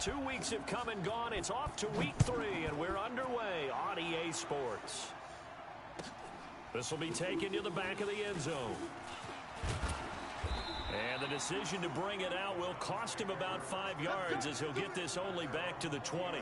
2 weeks have come and gone. It's off to week 3, and we're underway on EA Sports. This will be taken to the back of the end zone. And the decision to bring it out will cost him about 5 yards as he'll get this only back to the 20.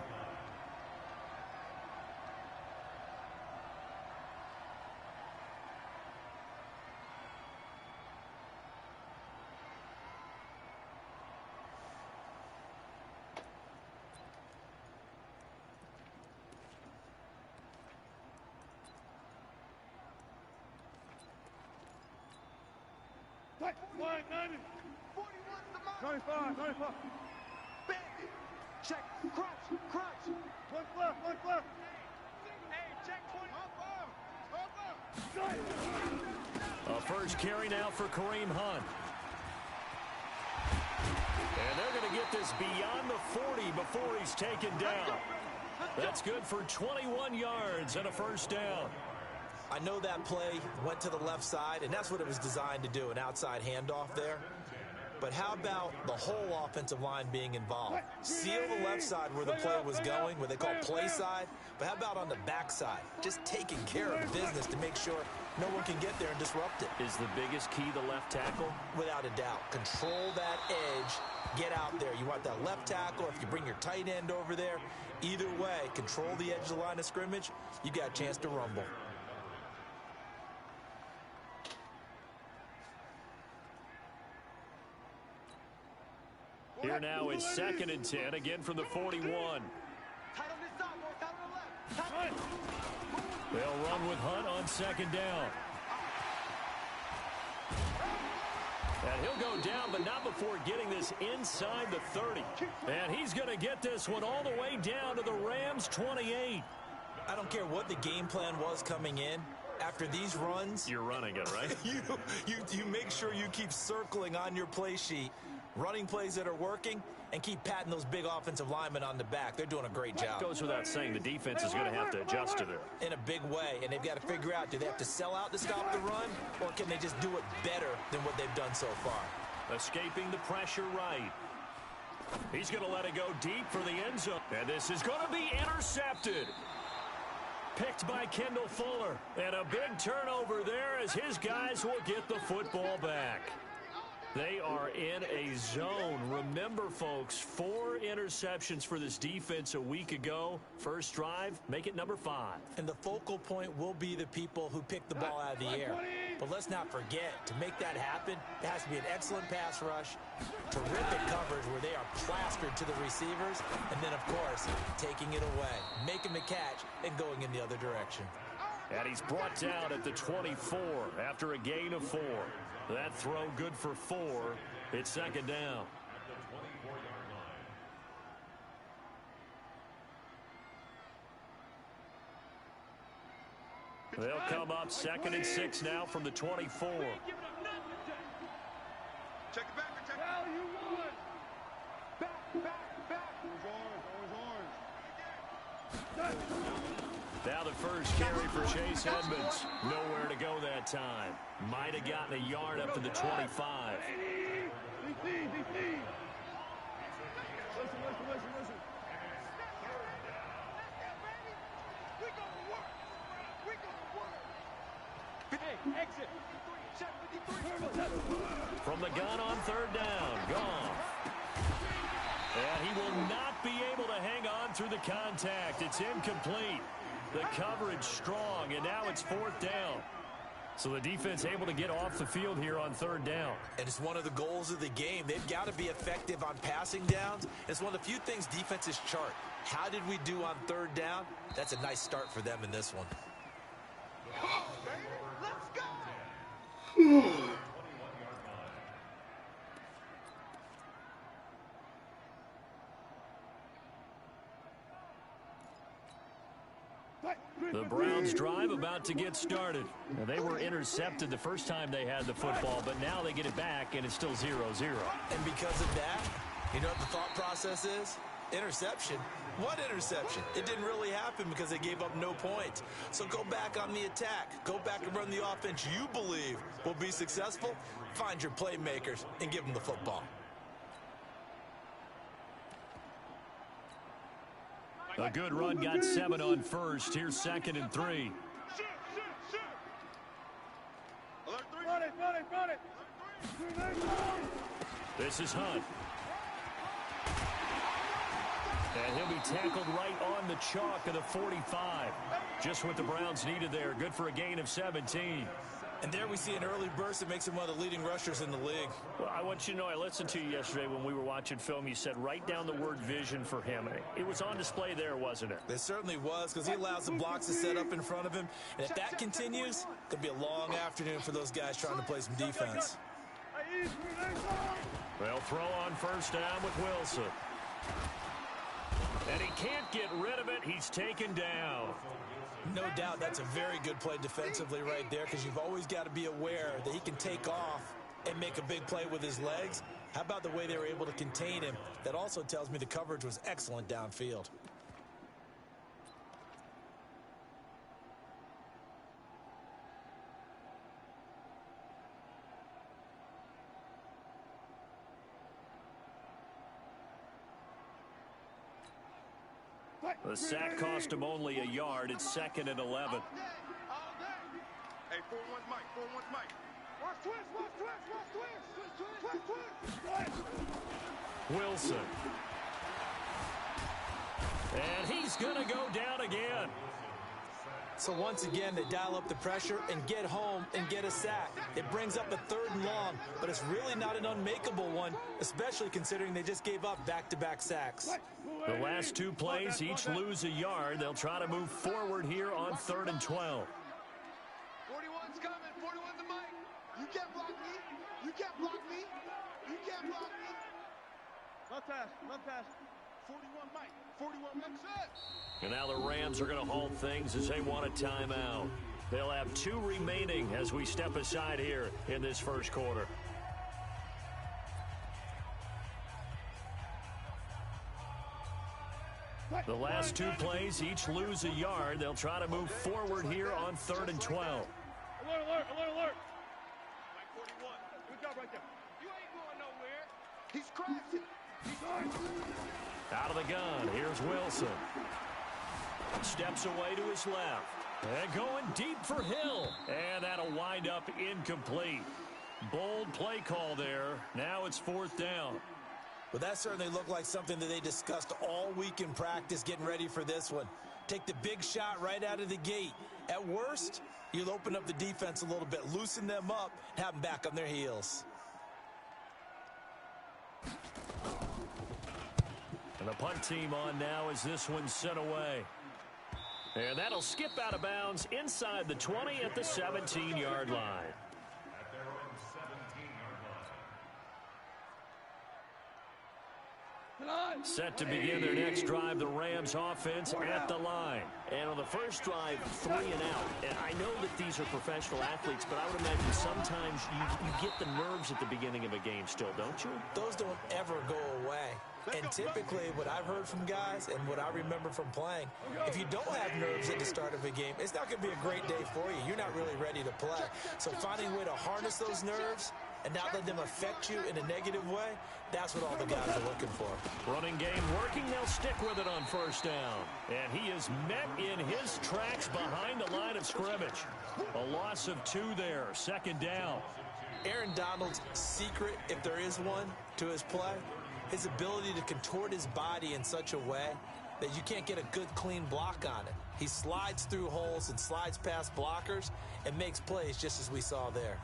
Line 90. 41 the mark. 95. Bend. Check. Crunch. One left. Hey, check 20. A first carry now for Kareem Hunt. And they're going to get this beyond the 40 before he's taken down. That's good for 21 yards and a first down. I know that play went to the left side, and that's what it was designed to do, an outside handoff there. But how about the whole offensive line being involved? Seal the left side where the play was going, what they call play side. But how about on the back side? Just taking care of business to make sure no one can get there and disrupt it. Is the biggest key the left tackle? Without a doubt. Control that edge. Get out there. You want that left tackle. If you bring your tight end over there, either way, control the edge of the line of scrimmage, you got a chance to rumble. Here now is 2nd and 10, again from the 41. They'll run with Hunt on 2nd down. And he'll go down, but not before getting this inside the 30. And he's going to get this one all the way down to the Rams' 28. I don't care what the game plan was coming in. After these runs, you're running it, right? you make sure you keep circling on your play sheet, running plays that are working, and keep patting those big offensive linemen on the back. They're doing a great job. It goes without saying the defense is going to have to adjust to this. In a big way, and they've got to figure out, do they have to sell out to stop the run, or can they just do it better than what they've done so far? Escaping the pressure right. He's going to let it go deep for the end zone. And this is going to be intercepted. Picked by Kendall Fuller. And a big turnover there as his guys will get the football back. They are in a zone. Remember, folks, 4 interceptions for this defense a week ago. First drive, make it number 5. And the focal point will be the people who pick the ball out of the air. But let's not forget, to make that happen, there has to be an excellent pass rush, terrific coverage where they are plastered to the receivers, and then, of course, taking it away, making the catch, and going in the other direction. And he's brought down at the 24 after a gain of 4. That throw good for 4. It's 2nd down. They'll come up 2nd and 6 now from the 24. Check it back. Check it. Back. Orange. Now the first carry for Chase Edmonds. Nowhere to go that time. Might have gotten a yard up to the 25. DC. Listen. Hey, exit. Check 53. From the gun on 3rd down. Gone. And he will not be able to hang on through the contact. It's incomplete. The coverage strong, and now it's 4th down. So the defense able to get off the field here on 3rd down. And it's one of the goals of the game. They've got to be effective on passing downs. It's one of the few things defenses chart. How did we do on 3rd down? That's a nice start for them in this one. Let's go! The Browns drive about to get started. Now, they were intercepted the first time they had the football, but now they get it back, and it's still 0-0. And because of that, you know what the thought process is? Interception. What interception? It didn't really happen because they gave up no points. So go back on the attack. Go back and run the offense you believe will be successful. Find your playmakers and give them the football. A good run got 7 on first. Here's 2nd and 3. Run it. This is Hunt. And he'll be tackled right on the chalk of the 45. Just what the Browns needed there. Good for a gain of 17. And there we see an early burst that makes him one of the leading rushers in the league. Well, I want you to know, I listened to you yesterday when we were watching film. You said write down the word vision for him. It was on display there, wasn't it? It certainly was, because he allows the blocks to set up in front of him. And if that continues, it'll be a long afternoon for those guys trying to play some defense. They'll throw on first down with Wilson. And he can't get rid of it. He's taken down. No doubt that's a very good play defensively right there, because you've always got to be aware that he can take off and make a big play with his legs. How about the way they were able to contain him? That also tells me the coverage was excellent downfield. The sack cost him only a yard. It's 2nd and 11. Hey, 4-1's Mike. 4-1's Mike. Watch twist. Wilson. And he's going to go down again. So once again, they dial up the pressure and get home and get a sack. It brings up a 3rd and long, but it's really not an unmakeable one, especially considering they just gave up back-to-back sacks. The last 2 plays each lose a yard. They'll try to move forward here on 3rd and 12. 41's coming. 41's the Mike. You can't block me. Left pass. 41 Mike. 41 Mike. And now the Rams are going to hold things as they want a timeout. They'll have 2 remaining as we step aside here in this first quarter. The last 2 plays each lose a yard. They'll try to move forward here on 3rd and 12. Alert. Mike 41. Good job right there. You ain't going nowhere. He's crashing. Out of the gun, here's Wilson. Steps away to his left. And going deep for Hill. And that'll wind up incomplete. Bold play call there. Now it's 4th down. Well, that certainly looked like something that they discussed all week in practice, getting ready for this one. Take the big shot right out of the gate. At worst, you'll open up the defense a little bit, loosen them up, and have them back on their heels. And the punt team on now as this one's sent away. And that'll skip out of bounds inside the 20 at the 17-yard line. Set to begin their next drive, the Rams offense at the line. And on the first drive, 3 and out. And I know that these are professional athletes, but I would imagine sometimes you get the nerves at the beginning of a game still, don't you? Those don't ever go away. And typically, what I've heard from guys and what I remember from playing, if you don't have nerves at the start of a game, it's not going to be a great day for you. You're not really ready to play. So finding a way to harness those nerves and not let them affect you in a negative way, that's what all the guys are looking for. Running game working. They'll stick with it on first down. And he is met in his tracks behind the line of scrimmage. A loss of 2 there. 2nd down. Aaron Donald's secret, if there is one, to his play, his ability to contort his body in such a way that you can't get a good, clean block on it. He slides through holes and slides past blockers and makes plays just as we saw there.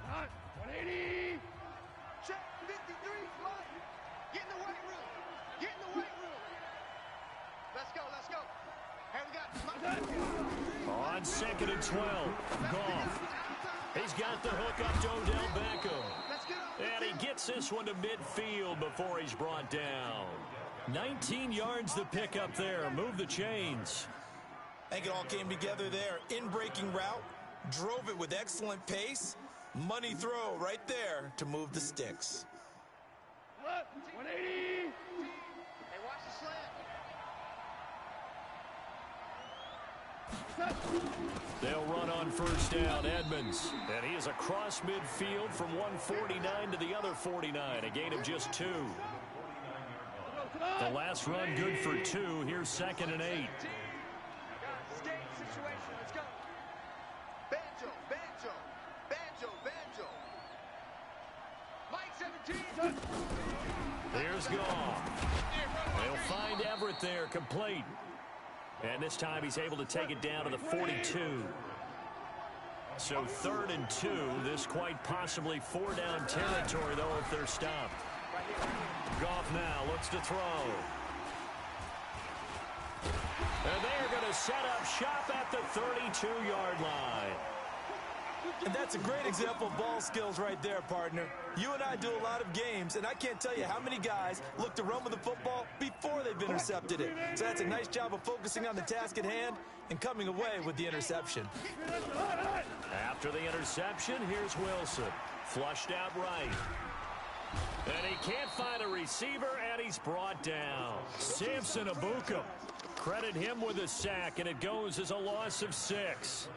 Hot. 180. Check 53. Fly. Get in the weight room. Let's go. Hey, we got On 2nd and 12, Goff. He's got the hook up to Odell Beckham. And he gets this one to midfield before he's brought down. 19 yards the pick up there. Move the chains. I think it all came together there. In-breaking route, drove it with excellent pace. Money throw right there to move the sticks. 180. Hey, watch the slant. They'll run on first down, Edmonds. And he is across midfield from 149 to the other 49, a gain of just 2. The last run good for 2. Here's 2nd and 8. Here's Goff. They'll find Everett there, complete. And this time he's able to take it down to the 42. So 3rd and 2. This quite possibly 4-down territory, though, if they're stopped. Goff now looks to throw. And they're going to set up shop at the 32-yard line. And that's a great example of ball skills right there, partner. You and I do a lot of games, and I can't tell you how many guys look to run with the football before they've intercepted it. So that's a nice job of focusing on the task at hand and coming away with the interception. After the interception, here's Wilson. Flushed out right. And he can't find a receiver, and he's brought down. Samson Abukum. Credit him with a sack, and it goes as a loss of 6.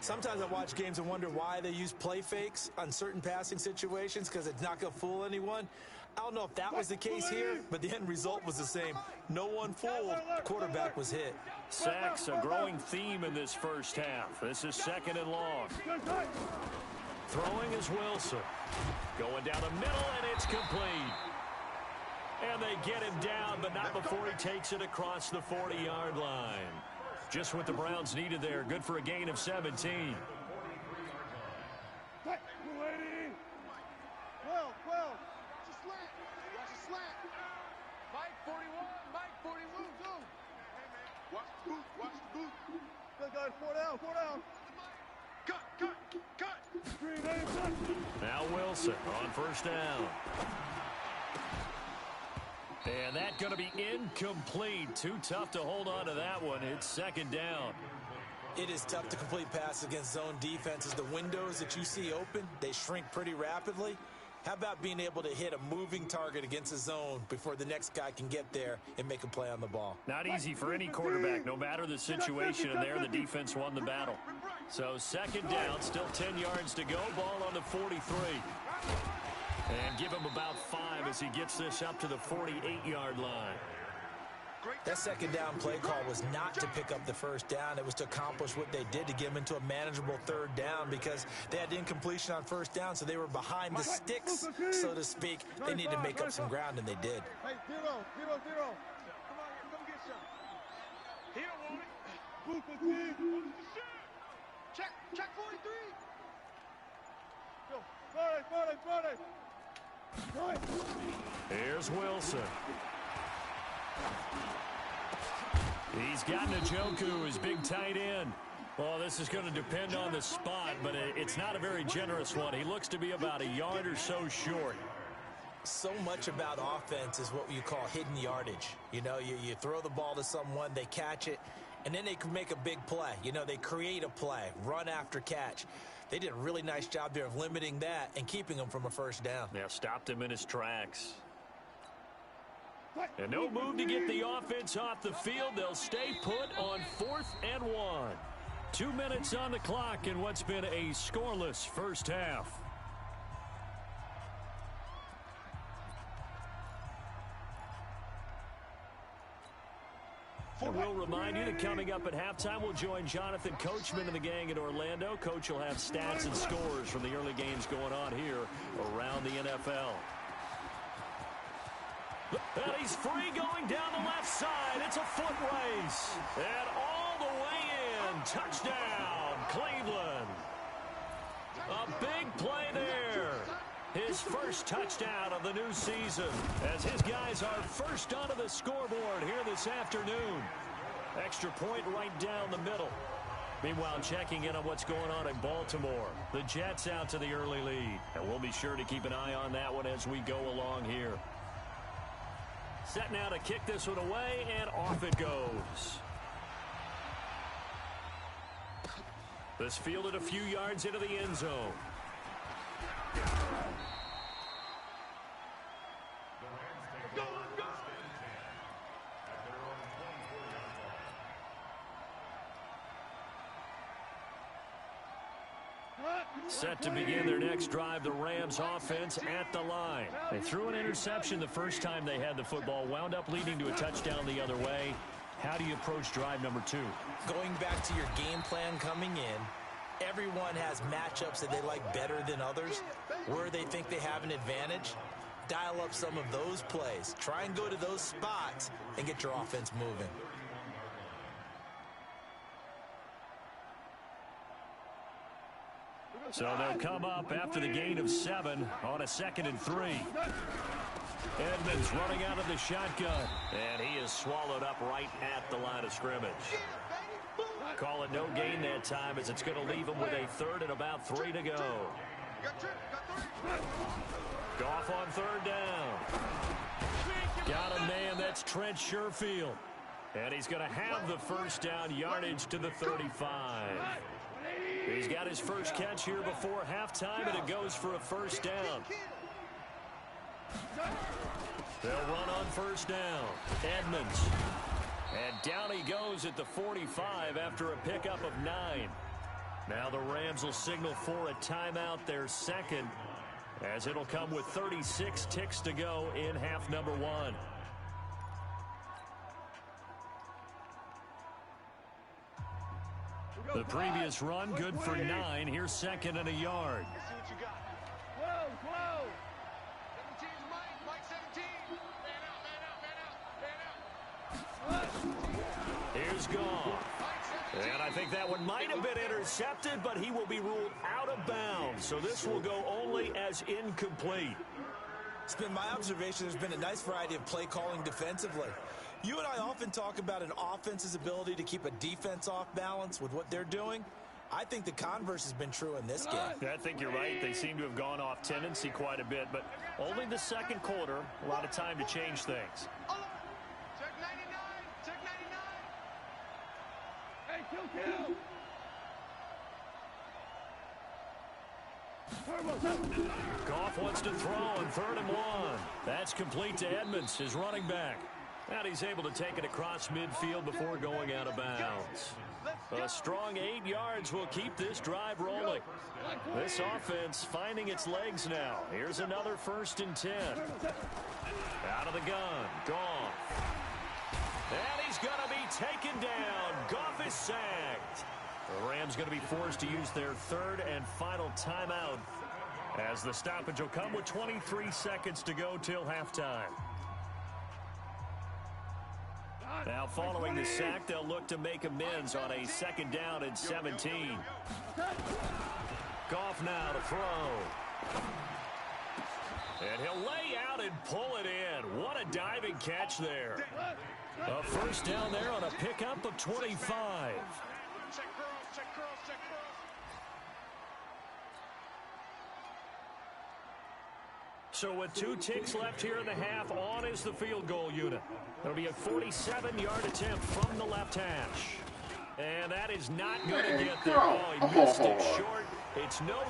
Sometimes I watch games and wonder why they use play fakes on certain passing situations, because it's not going to fool anyone. I don't know if that was the case here, but the end result was the same. No one fooled. The quarterback was hit. Sacks, a growing theme in this first half. This is 2nd and long. Throwing is Wilson. Going down the middle, and it's complete. And they get him down, but not before he takes it across the 40-yard line. Just what the Browns needed there. Good for a gain of 17. Well. Just slant. Watch the slant. Mike 41. Mike 41. Go. Hey, man. Watch the boot. Watch the boot. Good, guys. 4 down. Cut. Now Wilson on first down. And that's going to be incomplete. Too tough to hold on to that one. It's 2nd down. It is tough to complete passes against zone defenses. The windows that you see open, they shrink pretty rapidly. How about being able to hit a moving target against a zone before the next guy can get there and make a play on the ball? Not easy for any quarterback, no matter the situation, and there the defense won the battle. So 2nd down, still 10 yards to go. Ball on the 43. And give him about 5 as he gets this up to the 48-yard line. That 2nd down play call was not to pick up the first down. It was to accomplish what they did to get them into a manageable 3rd down, because they had incompletion on first down, so they were behind the sticks, so to speak. They needed to make up some ground, and they did. Hey, 0. Come on here. Come get some. He don't want it. Check 43. Go. 40. Here's Wilson. He's got Njoku, his big tight end. Well, this is going to depend on the spot, but it's not a very generous one. He looks to be about a yard or so short. So much about offense is what you call hidden yardage. You know, you throw the ball to someone, they catch it, and then they can make a big play. You know, they create a play, run after catch. They did a really nice job there of limiting that and keeping him from a first down. Yeah, stopped him in his tracks. And no move to get the offense off the field. They'll stay put on 4th and 1. 2 minutes on the clock in what's been a scoreless first half. And we'll remind you that coming up at halftime, we'll join Jonathan Coachman and the gang in Orlando. Coach will have stats and scores from the early games going on here around the NFL. And he's free going down the left side. It's a foot race. And all the way in. Touchdown, Cleveland. A big play there. His first touchdown of the new season as his guys are first onto the scoreboard here this afternoon. Extra point right down the middle. Meanwhile, checking in on what's going on in Baltimore. The Jets out to the early lead. And we'll be sure to keep an eye on that one as we go along here. Set now to kick this one away, and off it goes. This fielded a few yards into the end zone. Set to begin their next drive, the Rams offense at the line. They threw an interception the first time they had the football, wound up leading to a touchdown the other way. How do you approach drive number 2? Going back to your game plan coming in, everyone has matchups that they like better than others, where they think they have an advantage. Dial up some of those plays. Try and go to those spots and get your offense moving. So they'll come up after the gain of 7 on a 2nd and 3. Edmonds running out of the shotgun, and he is swallowed up right at the line of scrimmage. Call it no gain that time, as it's going to leave him with a 3rd and about 3 to go. Goff on 3rd down. Got a man, that's Trent Sherfield. And he's going to have the first down, yardage to the 35. He's got his first catch here before halftime, and it goes for a first down. They'll run on first down. Edmonds. And down he goes at the 45 after a pickup of 9. Now the Rams will signal for a timeout, their second, as it'll come with 36 ticks to go in half number 1. The previous run, good for 9. Here's 2nd and a yard. Let's see what you got. Whoa, whoa. 17's Mike 17. Man out. Here's Goff. And I think that one might have been intercepted, but he will be ruled out of bounds. So this will go only as incomplete. It's been my observation there's been a nice variety of play calling defensively. You and I often talk about an offense's ability to keep a defense off balance with what they're doing. I think the converse has been true in this game. I think you're right. They seem to have gone off tendency quite a bit, but only the second quarter, a lot of time to change things. Check 99. Check 99. Hey, Goff wants to throw on 3rd and 1. That's complete to Edmonds, his running back. And he's able to take it across midfield before going out of bounds. A strong 8 yards will keep this drive rolling. This offense finding its legs now. Here's another 1st and 10. Out of the gun, Goff. And he's going to be taken down. Goff is sacked. The Rams going to be forced to use their 3rd and final timeout, as the stoppage will come with 23 seconds to go till halftime. Now following the sack, they'll look to make amends on a 2nd down and 17. Goff now to throw. And he'll lay out and pull it in. What a diving catch there. A first down there on a pickup of 25. Check curls, check curls, check curls. So with 2 ticks left here in the half, on is the field goal unit. It'll be a 47-yard attempt from the left hash. And that is not going to get there. Oh, he missed it short. It's no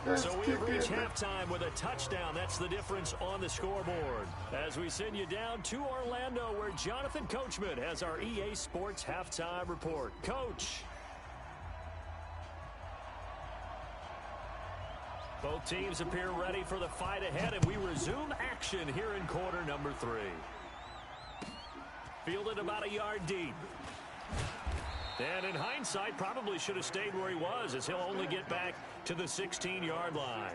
good. So we have reached halftime with a touchdown. That's the difference on the scoreboard. As we send you down to Orlando, where Jonathan Coachman has our EA Sports halftime report. Coach. Both teams appear ready for the fight ahead, and we resume action here in quarter number 3. Fielded about a yard deep. And in hindsight, probably should have stayed where he was, as he'll only get back to the 16-yard line.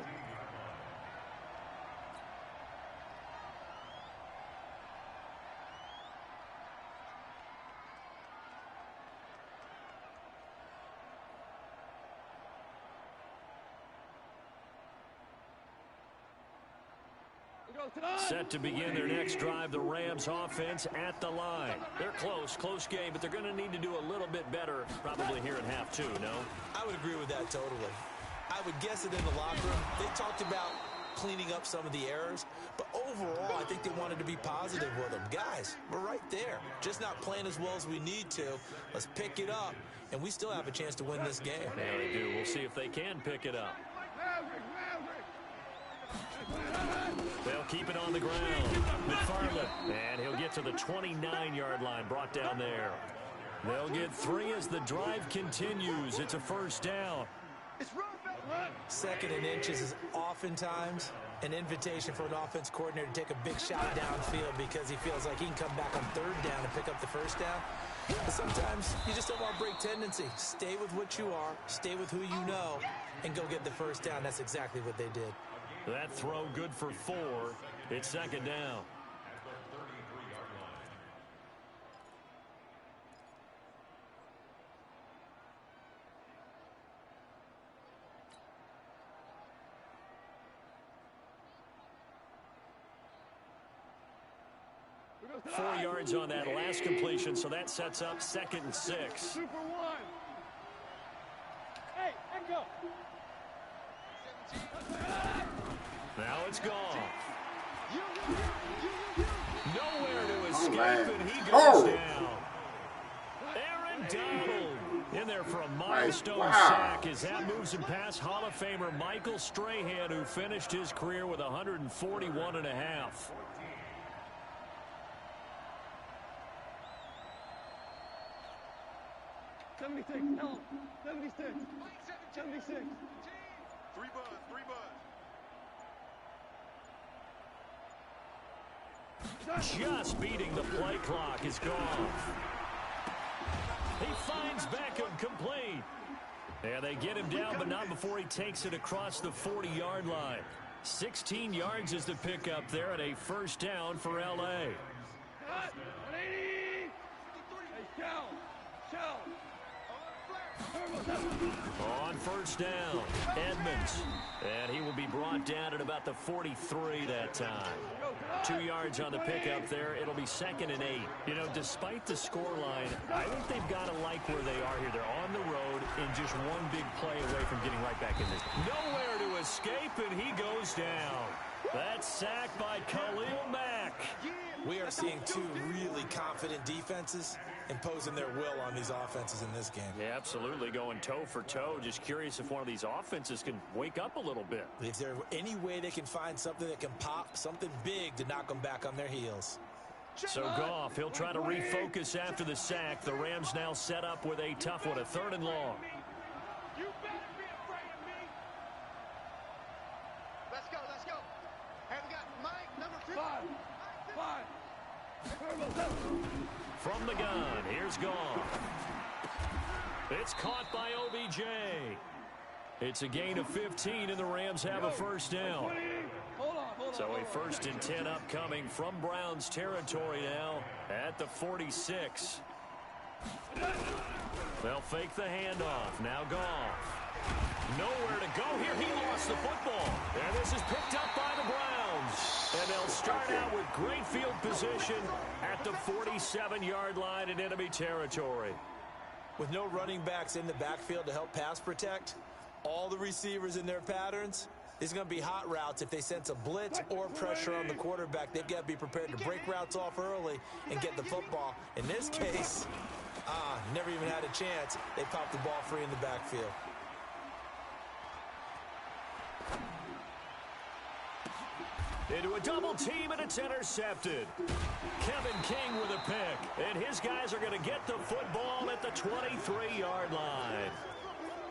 Set to begin their next drive, the Rams offense at the line. They're close game, but they're going to need to do a little bit better probably here in half 2, no? I would agree with that totally. I would guess that in the locker room, they talked about cleaning up some of the errors, but overall, I think they wanted to be positive with them. Guys, we're right there. Just not playing as well as we need to. Let's pick it up, and we still have a chance to win this game. Yeah, they do. We'll see if they can pick it up. They'll keep it on the ground. McFarland, and he'll get to the 29-yard line, brought down there. They'll get 3 as the drive continues. It's a first down. Second and inches is oftentimes an invitation for an offense coordinator to take a big shot downfield because he feels like he can come back on third down and pick up the first down. But sometimes you just don't want to break tendency. Stay with what you are, stay with who you know, and go get the first down. That's exactly what they did. That throw good for 4. It's second down. Four yards on that last completion, so that sets up 2nd and 6. Super 1. Hey, echo. Now it's gone. Nowhere to escape, and he goes down. Aaron Donald in there for a milestone sack as that moves him past Hall of Famer Michael Strahan, who finished his career with 141.5. 76, no, 76, 76. 3 buzz. Just beating the play clock is gone. He finds Beckham complete. And they get him down, but not before he takes it across the 40-yard line. 16 yards is the pickup there, and a first down for L.A. Cut, 180. Hey, Shell. On first down, Edmonds. And he will be brought down at about the 43 that time. 2 yards on the pickup there. It'll be 2nd and 8. You know, despite the scoreline, I think they've got to like where they are here. They're on the road and just one big play away from getting right back in this. Nowhere to escape, and he goes down. That's sacked by Khalil Mack. We are seeing two really confident defenses imposing their will on these offenses in this game. Yeah, absolutely, going toe for toe. Just curious if one of these offenses can wake up a little bit. Is there any way they can find something that can pop, something big to knock them back on their heels? So Goff, he'll try to refocus after the sack. The Rams now set up with a tough one, a 3rd and long. You better be afraid of me. Let's go. Hey, we got Mike, number 2. 5. From the gun, here's Goff. It's caught by OBJ. It's a gain of 15, and the Rams have a first down. So a 1st and 10 upcoming from Browns territory now at the 46. They'll fake the handoff. Now Goff. Nowhere to go here. He lost the football. And this is picked up by the Browns. And they'll start out with great field position at the 47-yard line in enemy territory. With no running backs in the backfield to help pass protect, all the receivers in their patterns, it's going to be hot routes. If they sense a blitz or pressure on the quarterback, they've got to be prepared to break routes off early and get the football. In this case, never even had a chance. They popped the ball free in the backfield. Into a double team, and it's intercepted. Kevin King with a pick, and his guys are going to get the football at the 23-yard line.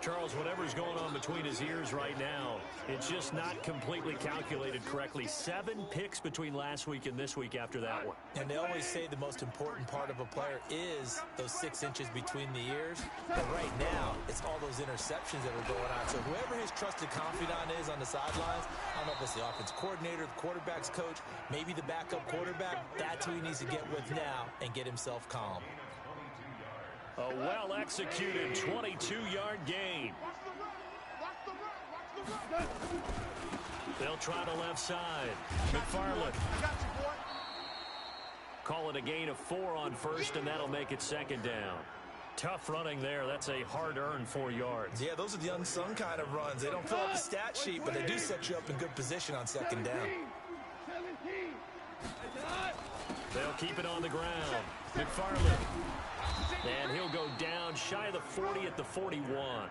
Charles, whatever's going on between his ears right now, it's just not completely calculated correctly. 7 picks between last week and this week after that one. And they always say the most important part of a player is those 6 inches between the ears. But right now, it's all those interceptions that are going on. So whoever his trusted confidant is on the sidelines, I don't know if it's the offense coordinator, the quarterback's coach, maybe the backup quarterback, that's who he needs to get with now and get himself calm. A well-executed 22-yard gain. They'll try the left side. McFarland. Call it a gain of 4 on first, and that'll make it 2nd down. Tough running there. That's a hard-earned 4 yards. Yeah, those are the unsung kind of runs. They don't fill out the stat sheet, but they do set you up in good position on 2nd down. They'll keep it on the ground. McFarland. And he'll go down shy of the 40 at the 41.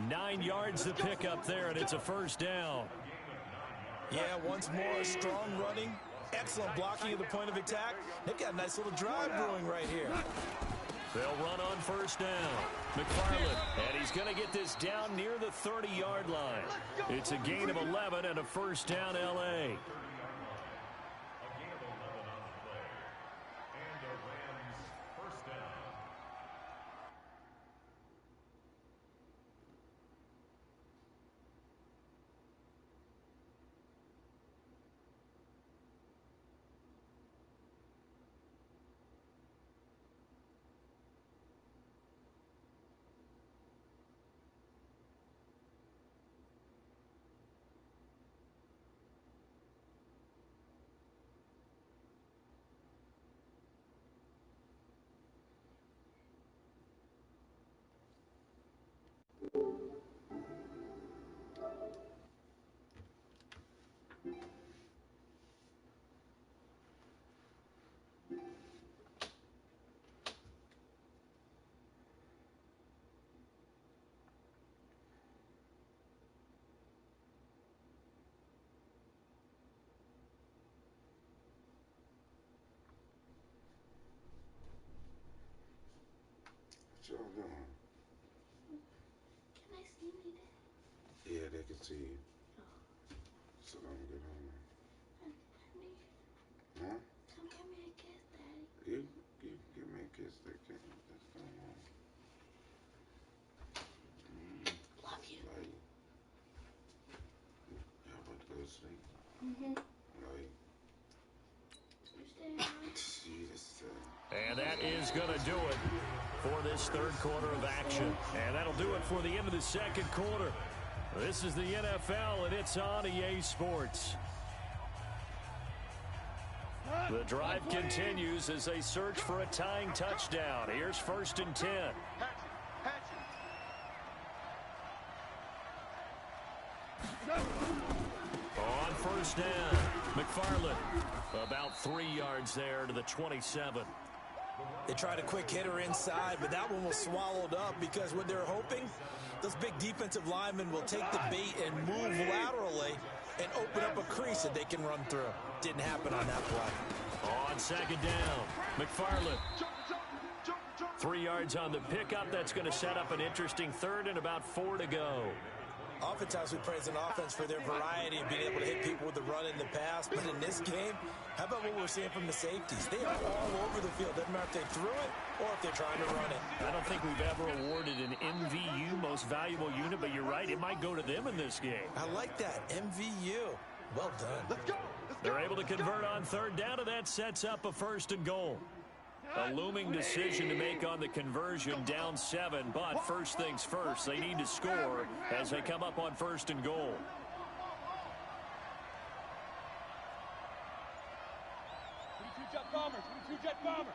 9 yards to pick up there, and it's a first down. Yeah, once more, strong running, excellent blocking at the point of attack. They've got a nice little drive brewing right here. They'll run on first down. McFarland, and he's going to get this down near the 30-yard line. It's a gain of 11 and a first down, L.A. What y'all doing? Can I see me, Dad? Yeah, they can see you. Oh. So don't get on there. Honey. Huh? Come give me a kiss, Daddy. You give me a kiss. They can't. That's going on. Love you. Like, y'all about to go to sleep? Mm-hmm. Like, You stay on. Jesus. And that is going to do it for this third quarter of action. And that'll do it for the end of the second quarter. This is the NFL, and it's on EA Sports. The drive continues as they search for a tying touchdown. Here's 1st and 10. On first down, McFarland about 3 yards there to the 27. They tried a quick hitter inside, but that one was swallowed up because what they're hoping, those big defensive linemen will take the bait and move laterally and open up a crease that they can run through. Didn't happen on that play. On second down, McFarland. 3 yards on the pickup. That's going to set up an interesting third and about 4 to go. Oftentimes we praise an offense for their variety of being able to hit people with the run in the pass. But in this game, how about what we're seeing from the safeties? They are all over the field. Doesn't matter if they threw it or if they're trying to run it. I don't think we've ever awarded an MVU, most valuable unit, but you're right, it might go to them in this game. I like that. MVU. Well done. Let's go. They're able to convert on third down, and that sets up a 1st and goal. A looming decision to make on the conversion, down 7, but first things first, they need to score as they come up on 1st and goal. Jet bomber. 22 jet bomber.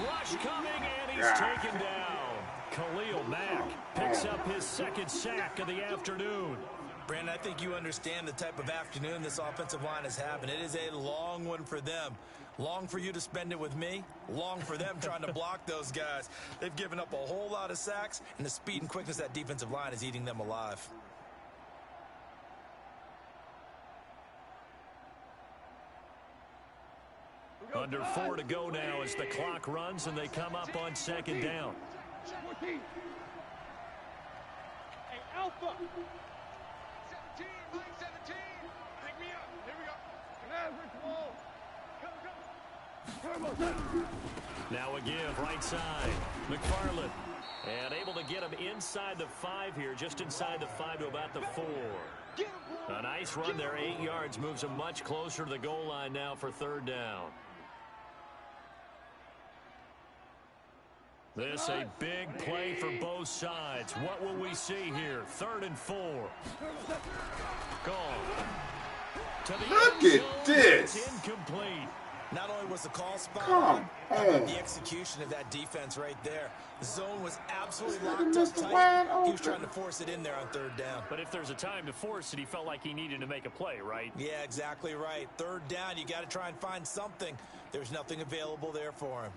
Rush coming, and he's taken down. Khalil Mack picks up his 2nd sack of the afternoon. Brandon, I think you understand the type of afternoon this offensive line is having. It is a long one for them. Long for you to spend it with me. Long for them trying to block those guys. They've given up a whole lot of sacks, and the speed and quickness of that defensive line is eating them alive. Under 4 to go now as the clock runs, and they come up on 2nd down. 14. Hey, Alpha. 17, line 17. Pick me up. Here we go. Come on. Now a give, right side. McFarland. And able to get him inside the 5 here, just inside the 5 to about the 4. A nice run there, 8 yards, moves him much closer to the goal line now for 3rd down. This a big play for both sides. What will we see here? 3rd and 4. Gone. To the Look end at zone. this. It's incomplete. Not only was the call spot Come on, but on. the execution of that defense right there. The zone was absolutely locked up tight. He was trying to force it in there on 3rd down. But if there's a time to force it, he felt like he needed to make a play, right? Yeah, exactly right. 3rd down, you got to try and find something. There's nothing available there for him.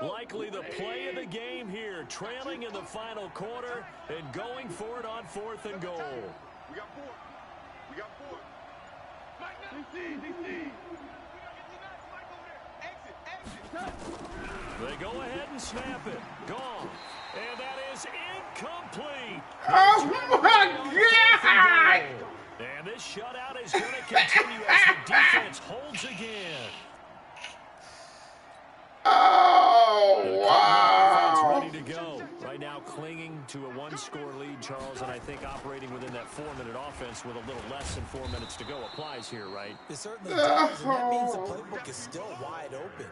Likely the play of the game here, trailing in the final quarter and going for it on 4th and goal. We got four. We got four. Mike, no. DC. Exit. They go ahead and snap it. Gone. And that is incomplete. Oh my God! And this shutout is going to continue as the defense holds again. Oh wow! Ready to go. Right now clinging to a one-score lead, Charles, and I think operating within that 4-minute offense with a little less than 4 minutes to go applies here, right? It certainly does, and that means the playbook is still wide open.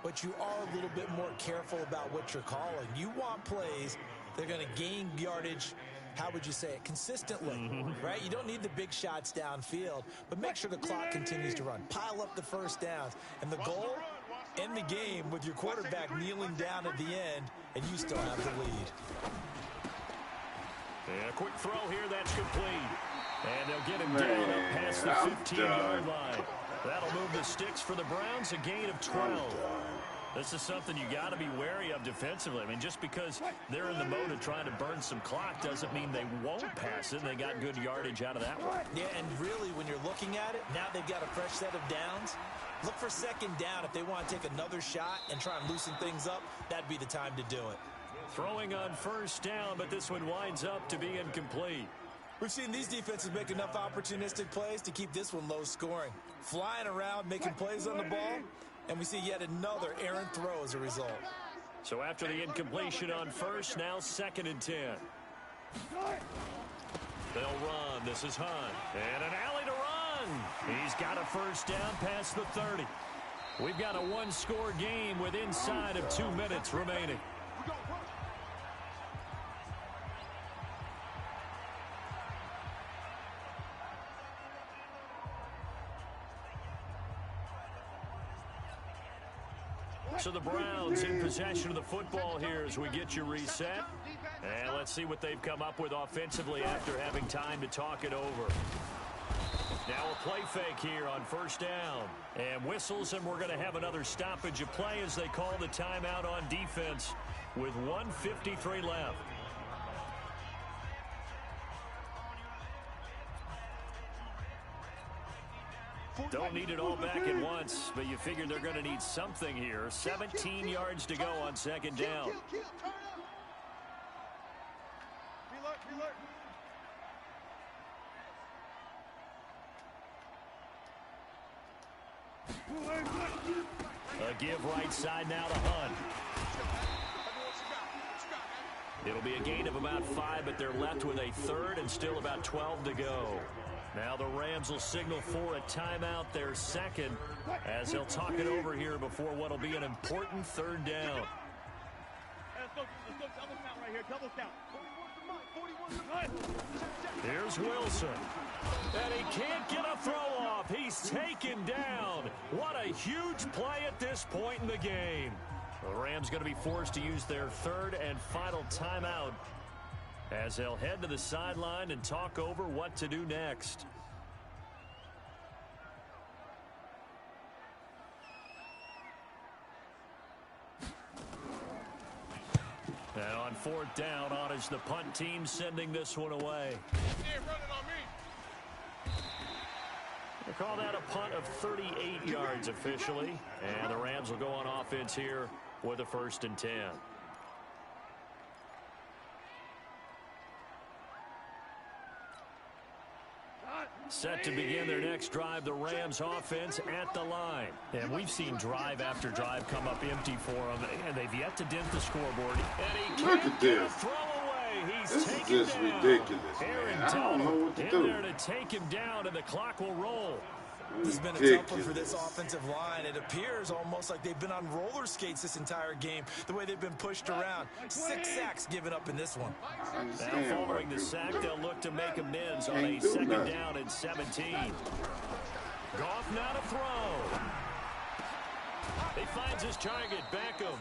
But you are a little bit more careful about what you're calling. You want plays that are going to gain yardage, how would you say it, consistently, right? You don't need the big shots downfield, but make sure the clock continues to run. Pile up the first downs. And the goal, end the game with your quarterback kneeling down at the end, and you still have the lead. And a quick throw here, that's complete. And they'll get him down up past the 15-yard line. That'll move the sticks for the Browns, a gain of 12. This is something you got to be wary of defensively. I mean, just because they're in the mode of trying to burn some clock doesn't mean they won't pass it. They got good yardage out of that one. Yeah, and really, when you're looking at it, now they've got a fresh set of downs. Look for second down. If they want to take another shot and try and loosen things up, that'd be the time to do it. Throwing on first down, but this one winds up to be incomplete. We've seen these defenses make enough opportunistic plays to keep this one low scoring. Flying around, making plays on the ball, and we see yet another errant throw as a result. So after the incompletion on first, now 2nd and 10. They'll run. This is Hunt. And an alley to run. He's got a first down past the 30. We've got a one-score game with inside of 2 minutes remaining. So the Browns in possession of the football here as we get you reset. And let's see what they've come up with offensively after having time to talk it over. Now a play fake here on first down. And whistles, and we're going to have another stoppage of play as they call the timeout on defense with 1:53 left. Don't need it all back at once, but you figure they're going to need something here. 17 yards to go on second down. A give right side now to Hunt. It'll be a gain of about 5, but they're left with a third and still about 12 to go. Now the Rams will signal for a timeout, their second, as they'll talk it over here before what will be an important third down. Let's go double count right here, double count. 41. Here's Wilson. And he can't get a throw off. He's taken down. What a huge play at this point in the game. The Rams going to be forced to use their third and final timeout as they'll head to the sideline and talk over what to do next. And on fourth down, on is the punt team sending this one away. They call that a punt of 38 yards officially. And the Rams will go on offense here with a 1st and 10. Set to begin their next drive, the Rams offense at the line. And we've seen drive after drive come up empty for them, and they've yet to dent the scoreboard. And he Look at this. throw away. He's This is taken just down. ridiculous, Aaron man. I don't know what to in do. there to take him down, and the clock will roll. This has been a tough one for this offensive line. It appears almost like they've been on roller skates this entire game, the way they've been pushed around. 6 sacks given up in this one. Now following the sack, they'll look to make amends on a second down and 17. Goff now to throw. He finds his target, Beckham.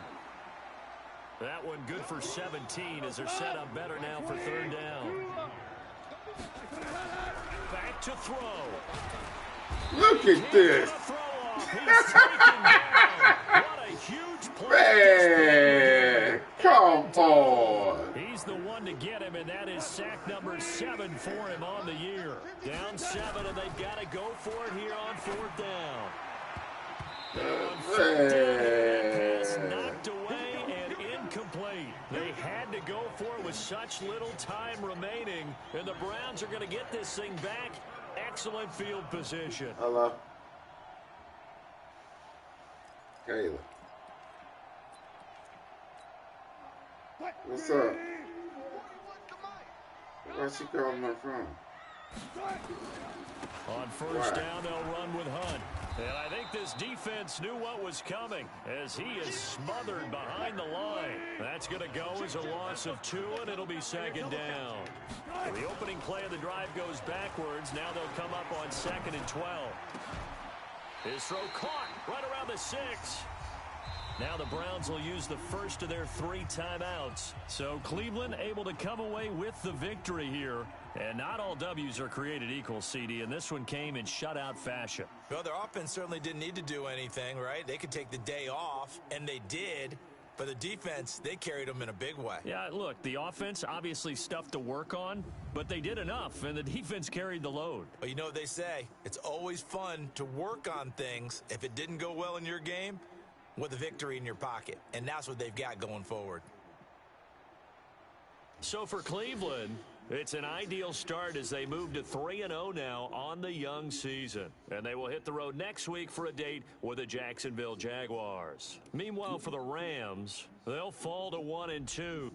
That one good for 17 as they're set up better now for third down. Back to throw. Look at this. He's taken down. What a huge play. Man, come on. He's the one to to get him, and that is sack number 7 for him on the year. Down 7, and they've got to go for it here on 4th down. On 4th down, that pass knocked away and incomplete. They had to go for it with such little time remaining, and the Browns are going to get this thing back. Excellent field position. Hello. Kayla. What's up? Why she calling my phone? On 1st down, they'll run with Hunt. And I think this defense knew what was coming as he is smothered behind the line. That's going to go as a loss of 2, and it'll be 2nd down. The opening play of the drive goes backwards. Now they'll come up on 2nd and 12. His throw caught right around the 6. Now the Browns will use the first of their 3 timeouts. So Cleveland able to come away with the victory here. And not all W's are created equal, CD, and this one came in shutout fashion. Well, their offense certainly didn't need to do anything, right? They could take the day off, and they did. But the defense, they carried them in a big way. Yeah, look, the offense, obviously stuff to work on, but they did enough, and the defense carried the load. But you know what they say? It's always fun to work on things. If it didn't go well in your game, with a victory in your pocket. And that's what they've got going forward. So for Cleveland, it's an ideal start as they move to 3-0 now on the young season. And they will hit the road next week for a date with the Jacksonville Jaguars. Meanwhile, for the Rams, they'll fall to 1-2.